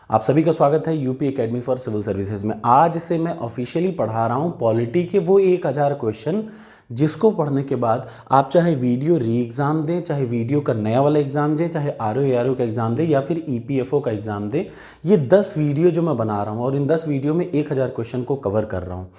आप सभी का स्वागत है UP academy for civil services में। आज से मैं ऑफिशियली पढ़ा रहा हूँ पॉलिटी के वो 1000 क्वेश्चन जिसको पढ़ने के बाद आप चाहे वीडियो री एग्ज़ाम दें, चाहे वीडियो का नया वाला एग्ज़ाम दें, चाहे आर ओ का एग्ज़ाम दें या फिर ईपीएफओ का एग्ज़ाम दें। ये 10 वीडियो जो मैं बना रहा हूँ और इन 10 वीडियो में 1000 क्वेश्चन को कवर कर रहा हूँ।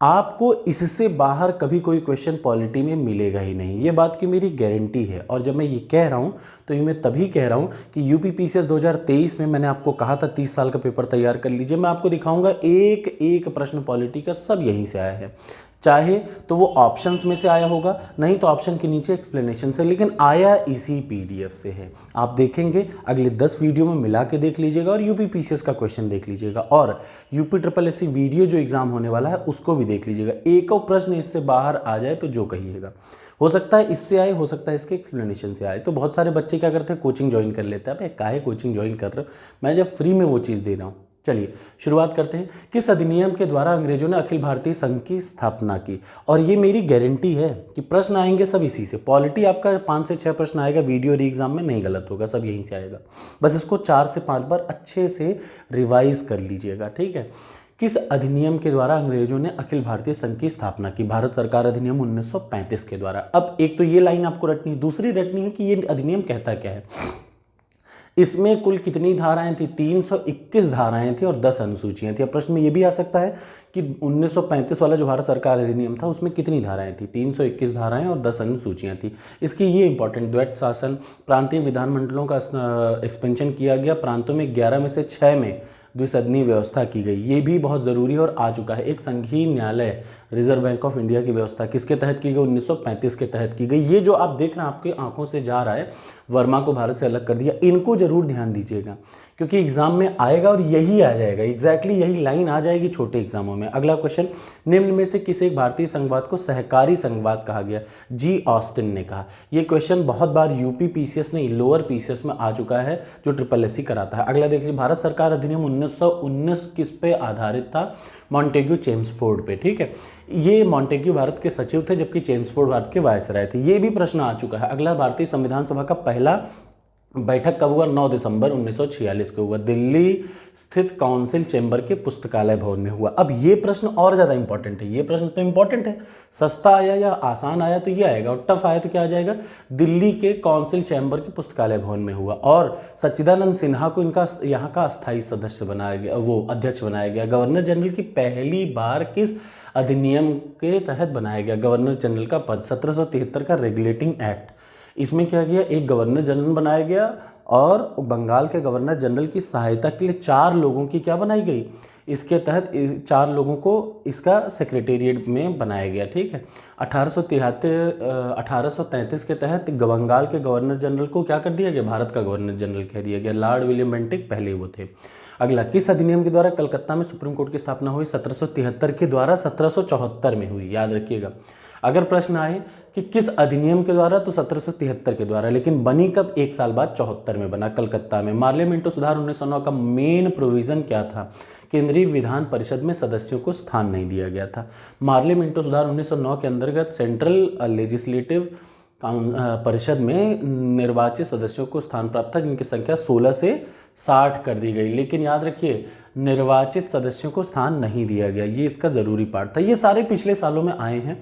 आपको इससे बाहर कभी कोई क्वेश्चन पॉलिटी में मिलेगा ही नहीं, ये बात की मेरी गारंटी है। और जब मैं ये कह रहा हूँ तो ये मैं तभी कह रहा हूँ कि यूपी पीसीएस 2023 में मैंने आपको कहा था 30 साल का पेपर तैयार कर लीजिए। मैं आपको दिखाऊंगा एक एक प्रश्न पॉलिटी का सब यहीं से आया है। चाहे तो वो ऑप्शंस में से आया होगा, नहीं तो ऑप्शन के नीचे एक्सप्लेनेशन से, लेकिन आया इसी पीडीएफ से है। आप देखेंगे अगले 10 वीडियो में मिला के देख लीजिएगा और यूपी पीसीएस का क्वेश्चन देख लीजिएगा और यूपी ट्रिपल एससी वीडियो जो एग्जाम होने वाला है उसको भी देख लीजिएगा। एक और प्रश्न इससे बाहर आ जाए तो जो कहिएगा, हो सकता है इससे आए, हो सकता है इसके एक्सप्लेनेशन से आए। तो बहुत सारे बच्चे क्या करते हैं, कोचिंग ज्वाइन कर लेते हैं। अब काहे कोचिंग ज्वाइन कर रहे हो, मैं जब फ्री में वो चीज़ दे रहा हूँ। चलिए शुरुआत करते हैं। किस अधिनियम के द्वारा अंग्रेजों ने अखिल भारतीय संघ की स्थापना की? और ये मेरी गारंटी है कि प्रश्न आएंगे सब इसी से। पॉलिटी आपका 5 से 6 प्रश्न आएगा वीडियो री एग्जाम में, नहीं गलत होगा, सब यहीं से आएगा। बस इसको 4 से 5 बार अच्छे से रिवाइज कर लीजिएगा, ठीक है। किस अधिनियम के द्वारा अंग्रेजों ने अखिल भारतीय संघ की स्थापना की? भारत सरकार अधिनियम 1935 के द्वारा। अब एक तो ये लाइन आपको रटनी है, दूसरी रटनी है कि ये अधिनियम कहता क्या है। इसमें कुल कितनी धाराएं थी? 321 धाराएं थी और 10 अनुसूचियां थी। अब प्रश्न में ये भी आ सकता है कि 1935 वाला जो भारत सरकार अधिनियम था उसमें कितनी धाराएं थी? 321 धाराएं और 10 अनुसूचियां थी। इसकी ये इंपॉर्टेंट, द्वैत शासन, प्रांतीय विधानमंडलों का एक्सपेंशन किया गया, प्रांतों में 11 में से 6 में द्विसदनीय व्यवस्था की गई, ये भी बहुत ज़रूरी है और आ चुका है। एक संघीय न्यायालय, रिजर्व बैंक ऑफ इंडिया की व्यवस्था किसके तहत की गई? 1935 के तहत की गई। ये जो आप देख रहे हैं आपके आंखों से जा रहा है, वर्मा को भारत से अलग कर दिया, इनको जरूर ध्यान दीजिएगा क्योंकि एग्जाम में आएगा और यही आ जाएगा, एग्जैक्टली यही लाइन आ जाएगी छोटे एग्जामों में। अगला क्वेश्चन, निम्न में से किस एक भारतीय संघवाद को सहकारी संघवाद कहा गया? जी ऑस्टिन ने कहा। यह क्वेश्चन बहुत बार यूपी पीसीएस ने लोअर पीसीएस में आ चुका है जो ट्रिपल एससी कराता है। अगला देखिए, भारत सरकार अधिनियम 1919 किस पे आधारित था? मॉन्टेग्यू चेम्सफोर्ड पे, ठीक है। ये मॉन्टेग्यू भारत के सचिव थे जबकि चेम्सफोर्ड भारत के वायसराय थे। ये भी प्रश्न आ चुका है। अगला, भारतीय संविधान सभा का पहला बैठक कब हुआ? 9 दिसंबर 1946 को हुआ, दिल्ली स्थित काउंसिल चैम्बर के पुस्तकालय भवन में हुआ। अब ये प्रश्न और ज़्यादा इंपॉर्टेंट है, ये प्रश्न तो इंपॉर्टेंट है। सस्ता आया या आसान आया तो ये आएगा और टफ आया तो क्या आ जाएगा? दिल्ली के काउंसिल चैम्बर के पुस्तकालय भवन में हुआ। और सच्चिदानंद सिन्हा को इनका यहाँ का अस्थायी सदस्य बनाया गया, वो अध्यक्ष बनाया गया। गवर्नर जनरल की पहली बार किस अधिनियम के तहत बनाया गया गवर्नर जनरल का पद? 1773 का रेगुलेटिंग एक्ट। इसमें क्या किया, एक गवर्नर जनरल बनाया गया और बंगाल के गवर्नर जनरल की सहायता के लिए 4 लोगों की क्या बनाई गई? इसके तहत 4 लोगों को इसका सेक्रेटेरिएट में बनाया गया, ठीक है। 1833 के तहत बंगाल के गवर्नर जनरल को क्या कर दिया गया? भारत का गवर्नर जनरल कह दिया गया। लॉर्ड विलियम बेंटिक पहले वो थे। अगला, किस अधिनियम के द्वारा कलकत्ता में सुप्रीम कोर्ट की स्थापना हुई? 1773 के द्वारा 1774 में हुई, याद रखिएगा। अगर प्रश्न आए कि किस अधिनियम के द्वारा, तो 1773 के द्वारा, लेकिन बनी कब? 1 साल बाद 74 में बना कलकत्ता में। मार्ले मिंटो सुधार 1909 का मेन प्रोविजन क्या था? केंद्रीय विधान परिषद में सदस्यों को स्थान नहीं दिया गया था। मार्ले मिंटो सुधार 1909 के अंतर्गत सेंट्रल लेजिस्लेटिव परिषद में निर्वाचित सदस्यों को स्थान प्राप्त था जिनकी संख्या 16 से 60 कर दी गई। लेकिन याद रखिए, निर्वाचित सदस्यों को स्थान नहीं दिया गया, ये इसका ज़रूरी पार्ट था। ये सारे पिछले सालों में आए हैं,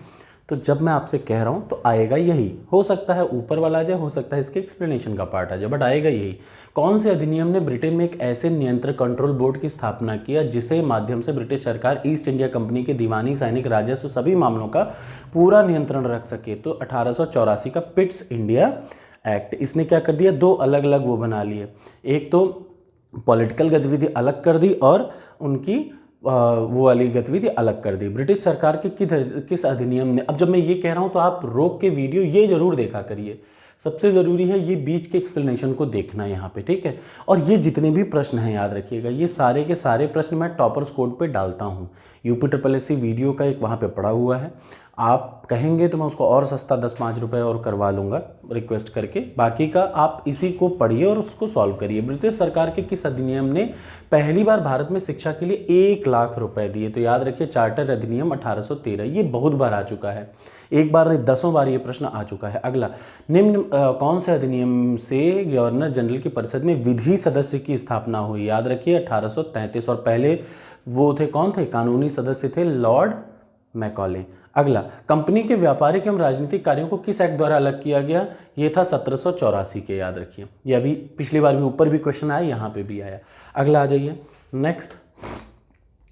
तो जब मैं आपसे कह रहा हूँ तो आएगा यही। हो सकता है ऊपर वाला आ जाए, हो सकता है इसके एक्सप्लेनेशन का पार्ट आ जाए, बट आएगा यही। कौन से अधिनियम ने ब्रिटेन में एक ऐसे नियंत्रण कंट्रोल बोर्ड की स्थापना किया जिसे माध्यम से ब्रिटिश सरकार ईस्ट इंडिया कंपनी के दीवानी, सैनिक, राजस्व सभी मामलों का पूरा नियंत्रण रख सके? तो 1884 का पिट्स इंडिया एक्ट। इसने क्या कर दिया? 2 अलग अलग वो बना लिए, एक तो पॉलिटिकल गतिविधि अलग कर दी और उनकी वो वाली गतिविधि अलग कर दी। ब्रिटिश सरकार के किस अधिनियम ने? अब जब मैं ये कह रहा हूँ तो आप रोक के वीडियो ये जरूर देखा करिए, सबसे ज़रूरी है ये बीच के एक्सप्लेनेशन को देखना यहाँ पे, ठीक है। और ये जितने भी प्रश्न हैं याद रखिएगा, ये सारे के सारे प्रश्न मैं टॉपर्स कोड पे डालता हूँ। यूपी ट्रिपल एससी वीडियो का एक वहाँ पे पड़ा हुआ है, आप कहेंगे तो मैं उसको और सस्ता 10-5 रुपये और करवा लूँगा रिक्वेस्ट करके, बाकी का आप इसी को पढ़िए और उसको सॉल्व करिए। ब्रिटिश सरकार के किस अधिनियम ने पहली बार भारत में शिक्षा के लिए 1 लाख रुपए दिए? तो याद रखिए चार्टर अधिनियम 1813। ये बहुत बार आ चुका है, एक बार नहीं 10 बार ये प्रश्न आ चुका है। अगला, निम्न कौन से अधिनियम से गवर्नर जनरल की परिषद में विधि सदस्य की स्थापना हुई? याद रखिए 1833। और पहले वो थे कौन थे? कानूनी सदस्य थे लॉर्ड मैकॉले। अगला, कंपनी के व्यापारिक एवं राजनीतिक कार्यों को किस एक्ट द्वारा अलग किया गया? ये था 1784 के, याद रखिए। ये अभी पिछली बार भी ऊपर भी क्वेश्चन आया, यहाँ पे भी आया। अगला आ जाइए नेक्स्ट,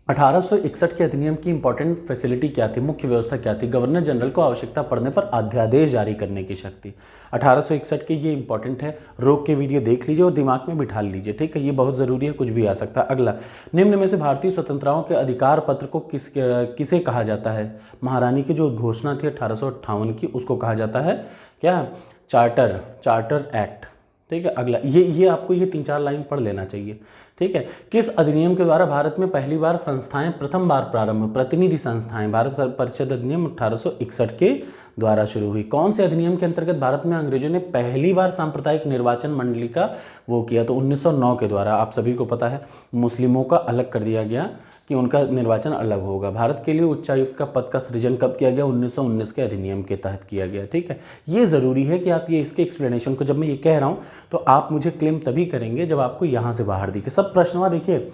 1861 के अधिनियम की इंपॉर्टेंट फैसिलिटी क्या थी? मुख्य व्यवस्था क्या थी? गवर्नर जनरल को आवश्यकता पड़ने पर अध्यादेश जारी करने की शक्ति। 1861 के, ये इंपॉर्टेंट है, रोक के वीडियो देख लीजिए और दिमाग में बिठा लीजिए, ठीक है, ये बहुत ज़रूरी है, कुछ भी आ सकता है। अगला, निम्न में से भारतीय स्वतंत्रताओं के अधिकार पत्र को किसे कहा जाता है? महारानी की जो घोषणा थी 1858 की, उसको कहा जाता है क्या? चार्टर एक्ट, ठीक है। अगला, ये आपको ये 3-4 लाइन पढ़ लेना चाहिए, ठीक है। किस अधिनियम के द्वारा भारत में पहली बार संस्थाएं प्रथम बार प्रारंभ? प्रतिनिधि संस्थाएं भारत परिषद अधिनियम 1861 के द्वारा शुरू हुई। कौन से अधिनियम के अंतर्गत भारत में अंग्रेजों ने पहली बार सांप्रदायिक निर्वाचन मंडली का वो किया? तो 1909 के द्वारा। आप सभी को पता है मुस्लिमों का अलग कर दिया गया कि उनका निर्वाचन अलग होगा। भारत के लिए उच्चायुक्त का पद का सृजन कब किया गया? 1919 के अधिनियम के तहत किया गया, ठीक है। ये ज़रूरी है कि आप ये इसके एक्सप्लेनेशन को, जब मैं ये कह रहा हूँ तो आप मुझे क्लेम तभी करेंगे जब आपको यहाँ से बाहर दिखे। सब प्रश्नवा देखिए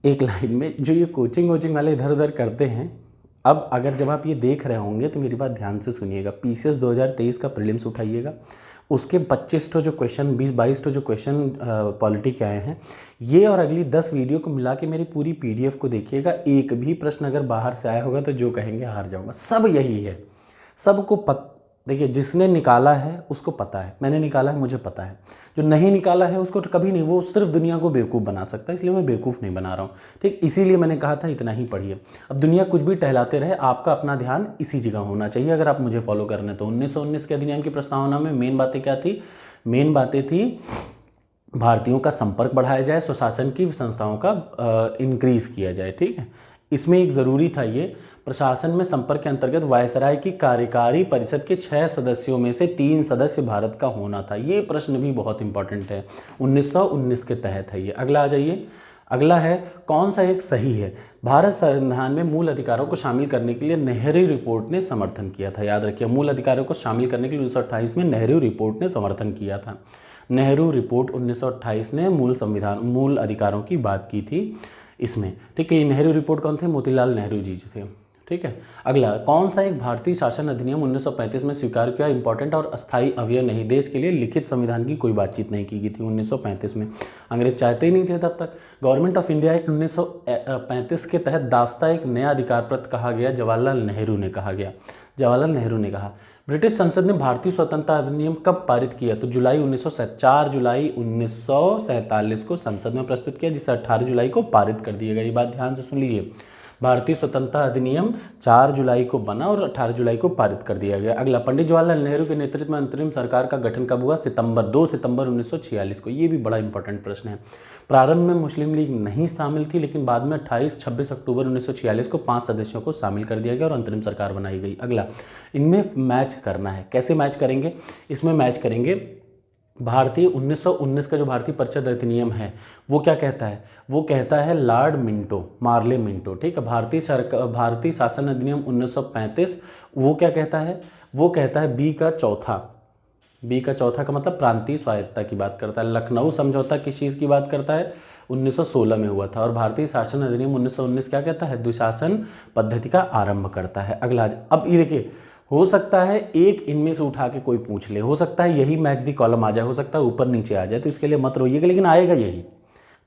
एक लाइन में, जो ये कोचिंग वाले इधर उधर करते हैं। अब अगर जब आप ये देख रहे होंगे तो मेरी बात ध्यान से सुनिएगा। पीसीएस 2023 का प्रीलिम्स उठाइएगा, उसके 25 जो क्वेश्चन, 20-22 जो क्वेश्चन पॉलिटी के आए हैं, ये और अगली 10 वीडियो को मिला के मेरी पूरी पीडीएफ को देखिएगा। एक भी प्रश्न अगर बाहर से आया होगा तो जो कहेंगे हार जाऊंगा। सब यही है, सबको देखिए, जिसने निकाला है उसको पता है, मैंने निकाला है मुझे पता है, जो नहीं निकाला है उसको तो कभी नहीं, वो सिर्फ दुनिया को बेवकूफ़ बना सकता है, इसलिए मैं बेवकूफ़ नहीं बना रहा हूँ, ठीक। इसीलिए मैंने कहा था इतना ही पढ़िए। अब दुनिया कुछ भी टहलाते रहे, आपका अपना ध्यान इसी जगह होना चाहिए अगर आप मुझे फॉलो कर रहे हैं तो। 1919 के अधिनियम की प्रस्तावना में मेन बातें क्या थी? मेन बातें थी भारतीयों का संपर्क बढ़ाया जाए, स्वशासन की संस्थाओं का इंक्रीज किया जाए, ठीक है। इसमें एक ज़रूरी था ये, प्रशासन में संपर्क के अंतर्गत वायसराय की कार्यकारी परिषद के 6 सदस्यों में से 3 सदस्य भारत का होना था। ये प्रश्न भी बहुत इंपॉर्टेंट है, 1919 के तहत है ये। अगला आ जाइए, अगला है कौन सा एक सही है? भारत संविधान में मूल अधिकारों को शामिल करने के लिए नेहरू रिपोर्ट ने समर्थन किया था। याद रखिए, मूल अधिकारों को शामिल करने के लिए 1928 में नेहरू रिपोर्ट ने समर्थन किया था। नेहरू रिपोर्ट 1928 ने मूल अधिकारों की बात की थी इसमें, ठीक है। ये नेहरू रिपोर्ट कौन थे? मोतीलाल नेहरू जी थे, ठीक है। अगला, कौन सा एक भारतीय शासन अधिनियम 1935 में स्वीकार किया? इंपॉर्टेंट और अस्थायी अवयव नहीं, देश के लिए लिखित संविधान की कोई बातचीत नहीं की गई थी 1935 में, अंग्रेज चाहते ही नहीं थे तब तक। गवर्नमेंट ऑफ इंडिया एक्ट 1935 के तहत दास्ता एक नया अधिकार प्राप्त कहा गया, जवाहरलाल नेहरू ने कहा गया, जवाहरलाल नेहरू ने कहा। ब्रिटिश संसद ने भारतीय स्वतंत्रता अधिनियम कब पारित किया? तो 4 जुलाई 1947 को संसद में प्रस्तुत किया, जिसे 18 जुलाई को पारित कर दिया गया। ये बात ध्यान से सुन लीजिए, भारतीय स्वतंत्रता अधिनियम 4 जुलाई को बना और 18 जुलाई को पारित कर दिया गया। अगला, पंडित जवाहरलाल नेहरू के नेतृत्व में अंतरिम सरकार का गठन कब हुआ? 2 सितंबर 1946 को। ये भी बड़ा इंपॉर्टेंट प्रश्न है। प्रारंभ में मुस्लिम लीग नहीं शामिल थी, लेकिन बाद में 26 अक्टूबर 1946 को 5 सदस्यों को शामिल कर दिया गया और अंतरिम सरकार बनाई गई। अगला, इनमें मैच करना है, कैसे मैच करेंगे? इसमें मैच करेंगे भारतीय 1919 का जो भारतीय परिषद अधिनियम है वो क्या कहता है? वो कहता है लॉर्ड मार्ले मिंटो, ठीक है। भारतीय शासन अधिनियम 1935 वो क्या कहता है? वो कहता है बी का चौथा का मतलब प्रांतीय स्वायत्तता की बात करता है। लखनऊ समझौता किस चीज़ की बात करता है? 1916 में हुआ था। और भारतीय शासन अधिनियम 1919 क्या कहता है? द्विशासन पद्धति का आरंभ करता है। अगला, अब ये देखिए, हो सकता है एक इनमें से उठा के कोई पूछ ले, हो सकता है यही मैच दी कॉलम आ जाए, हो सकता है ऊपर नीचे आ जाए, तो इसके लिए मत रोइएगा, लेकिन आएगा यही,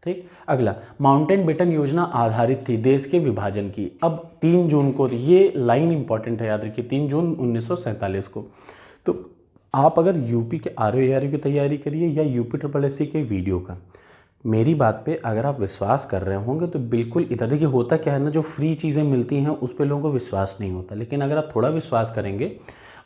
ठीक। अगला, माउंटेनबेटन योजना आधारित थी देश के विभाजन की। अब 3 जून को, ये लाइन इंपॉर्टेंट है, याद रखिए, 3 जून 1947 को। तो आप अगर यूपी के आरओ की तैयारी करिए या यूपी SSSC के वीडियो का, मेरी बात पे अगर आप विश्वास कर रहे होंगे तो बिल्कुल इधर देखिए, होता क्या है ना, जो फ्री चीज़ें मिलती हैं उस पे लोगों को विश्वास नहीं होता, लेकिन अगर आप थोड़ा विश्वास करेंगे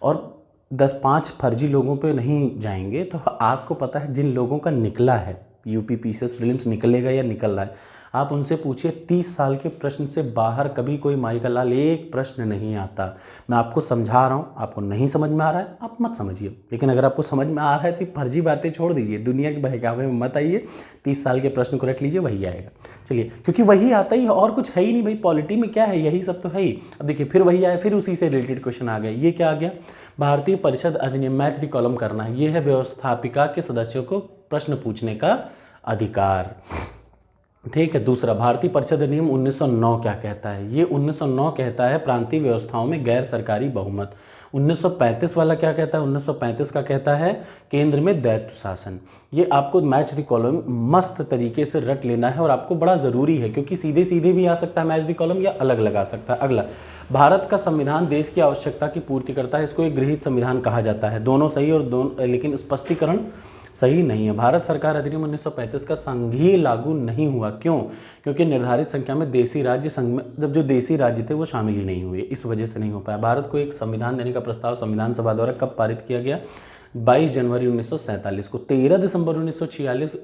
और 10-5 फर्जी लोगों पे नहीं जाएंगे तो आपको पता है जिन लोगों का निकला है, यूपी पीसीएस प्रीलिम्स निकलेगा या निकल रहा है, आप उनसे पूछिए 30 साल के प्रश्न से बाहर कभी कोई माई का लाल एक प्रश्न नहीं आता। मैं आपको समझा रहा हूँ, आपको नहीं समझ में आ रहा है आप मत समझिए, लेकिन अगर आपको समझ में आ रहा है तो फर्जी बातें छोड़ दीजिए, दुनिया के बहकावे में मत आइए, 30 साल के प्रश्न को रट लीजिए, वही आएगा। चलिए, क्योंकि वही आता ही है और कुछ है ही नहीं भाई, पॉलिटी में क्या है, यही सब तो है ही। अब देखिए फिर वही आया, फिर उसी से रिलेटेड क्वेश्चन आ गया। ये क्या आ गया, भारतीय परिषद अधिनियम, मैच द कॉलम करना है। ये है व्यवस्थापिका के सदस्यों को प्रश्न पूछने का अधिकार, ठीक है। दूसरा, भारतीय परिषद अधिनियम 1909 क्या कहता है, ये 1909 कहता है प्रांतीय व्यवस्थाओं में गैर सरकारी बहुमत। 1935 वाला क्या कहता है, 1935 का कहता है केंद्र में द्वैत शासन। ये आपको मैच द कॉलम मस्त तरीके से रट लेना है और आपको बड़ा ज़रूरी है, क्योंकि सीधे सीधे भी आ सकता है मैच द कॉलम या अलग अलग आ सकता है। अगला, भारत का संविधान देश की आवश्यकता की पूर्ति करता है, इसको एक गृहीत संविधान कहा जाता है। दोनों सही और दोनों, लेकिन स्पष्टीकरण सही नहीं है। भारत सरकार अधिनियम 1935 का संघीय लागू नहीं हुआ, क्यों? क्योंकि निर्धारित संख्या में देसी राज्य संघ में, जब जो देसी राज्य थे वो शामिल ही नहीं हुए, इस वजह से नहीं हो पाया। भारत को एक संविधान देने का प्रस्ताव संविधान सभा द्वारा कब पारित किया गया, 22 जनवरी 1947 को। 13 दिसंबर 1946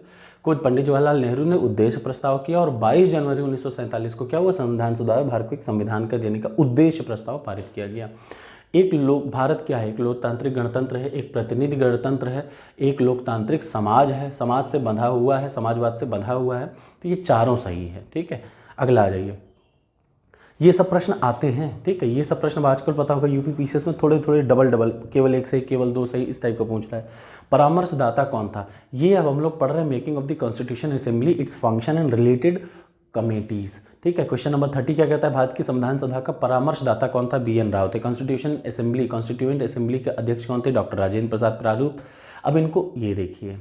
को पंडित जवाहरलाल नेहरू ने उद्देश्य प्रस्ताव किया और 22 जनवरी 1947 को क्या हुआ, संविधान सभा द्वारा भारत को एक संविधान का देने का उद्देश्य प्रस्ताव पारित किया गया। एक लोक, भारत क्या है, एक लोकतांत्रिक गणतंत्र है, एक प्रतिनिधि गणतंत्र है, एक लोकतांत्रिक समाज है, समाज से बंधा हुआ है, समाजवाद से बंधा हुआ है, तो ये चारों सही है, ठीक है। अगला आ जाइए, ये सब प्रश्न आते हैं, ठीक है। ये सब प्रश्न आजकल पता होगा यूपी पीसीएस में थोड़े थोड़े डबल केवल एक सही, केवल दो सही, इस टाइप का पूछ रहा है। परामर्शदाता कौन था, ये अब हम लोग पढ़ रहे हैं making of the constitution assembly, its function and related committees, ठीक है। क्वेश्चन नंबर 30 क्या कहता है, भारत की संविधान सभा का परामर्शदाता कौन था, BN राव थे। कॉन्स्टिट्यूएंट असेंबली के अध्यक्ष कौन थे, डॉक्टर राजेंद्र प्रसाद प्रारूप। अब इनको ये देखिए,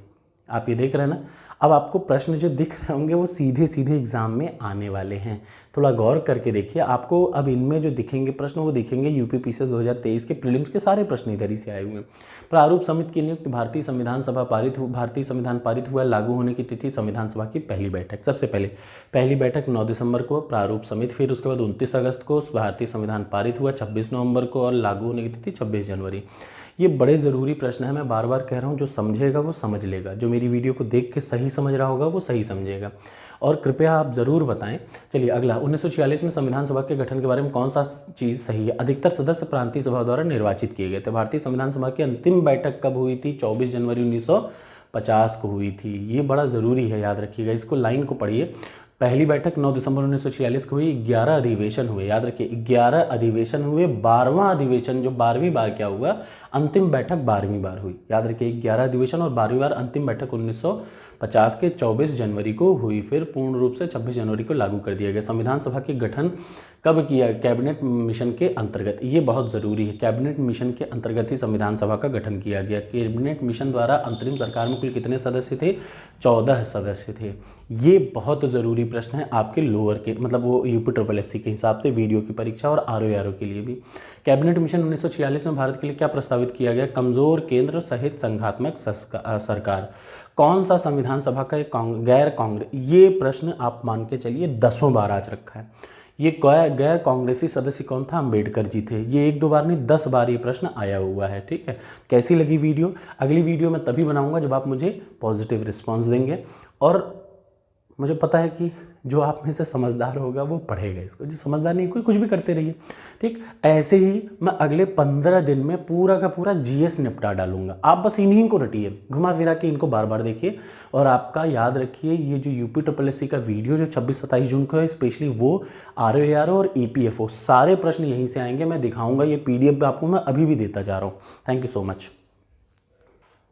आप ये देख रहे हैं ना, अब आपको प्रश्न जो दिख रहे होंगे वो सीधे सीधे एग्जाम में आने वाले हैं, थोड़ा गौर करके देखिए। आपको अब इनमें जो दिखेंगे प्रश्न वो दिखेंगे यूपी पीसीएस 2023 के प्रीलिम्स के सारे प्रश्न इधर ही से आए हुए हैं। प्रारूप समिति की नियुक्ति, भारतीय संविधान पारित हुआ, लागू होने की तिथि, संविधान सभा की पहली बैठक। सबसे पहले पहली बैठक 9 दिसंबर को प्रारूप समिति, फिर उसके बाद 29 अगस्त को भारतीय संविधान पारित हुआ, 26 नवंबर को, और लागू होने की तिथि 26 जनवरी। ये बड़े ज़रूरी प्रश्न है, मैं बार बार कह रहा हूँ, जो समझेगा वो समझ लेगा, जो मेरी वीडियो को देख के सही समझ रहा होगा वो सही समझेगा, और कृपया आप ज़रूर बताएं। चलिए अगला, 1946 में संविधान सभा के गठन के बारे में कौन सा चीज़ सही है, अधिकतर सदस्य प्रांतीय सभा द्वारा निर्वाचित किए गए थे। भारतीय संविधान सभा की अंतिम बैठक कब हुई थी, 24 जनवरी 1950 को हुई थी। ये बड़ा ज़रूरी है, याद रखिएगा, इसको लाइन को पढ़िए। पहली बैठक 9 दिसंबर 1946 को हुई, 11 अधिवेशन हुए, याद रखिए 11 अधिवेशन हुए, 12वां अधिवेशन जो 12वीं बार क्या हुआ, अंतिम बैठक 12वीं बार हुई, याद रखिए 11 अधिवेशन और 12वीं बार अंतिम बैठक 1950 के 24 जनवरी को हुई, फिर पूर्ण रूप से 26 जनवरी को लागू कर दिया गया। संविधान सभा के गठन कब किया, कैबिनेट मिशन के अंतर्गत, ये बहुत ज़रूरी है, कैबिनेट मिशन के अंतर्गत ही संविधान सभा का गठन किया गया। कैबिनेट मिशन द्वारा अंतरिम सरकार में कुल कितने सदस्य थे, 14 सदस्य थे। ये बहुत ज़रूरी प्रश्न है आपके लोअर के, मतलब वो यूपी SSC के हिसाब से वीडियो की परीक्षा और RO के लिए भी। कैबिनेट मिशन 1946 में भारत के लिए क्या प्रस्तावित किया गया, कमजोर केंद्र सहित संघात्मक सरकार। कौन सा संविधान सभा का गैर कांग्रेस, ये प्रश्न आप मान के चलिए 10 बार आज रखा है। ये गैर कांग्रेसी सदस्य कौन था, अंबेडकर जी थे। ये 1-2 बार नहीं 10 बार ये प्रश्न आया हुआ है, ठीक है। कैसी लगी वीडियो, अगली वीडियो मैं तभी बनाऊंगा जब आप मुझे पॉजिटिव रिस्पॉन्स देंगे, और मुझे पता है कि जो आप में से समझदार होगा वो पढ़ेगा इसको, जो समझदार नहीं कोई कुछ भी करते रहिए, ठीक। ऐसे ही मैं अगले 15 दिन में पूरा का पूरा GS निपटा डालूंगा, आप बस इन्हीं को रटिए, घुमा फिरा के इनको बार बार देखिए। और आपका याद रखिए, ये जो यूपी SSC का वीडियो जो 26-27 जून को है, स्पेशली वो RO और EPFO सारे प्रश्न यहीं से आएंगे, मैं दिखाऊंगा। ये PDF आपको मैं अभी भी देता जा रहा हूँ। Thank you so much.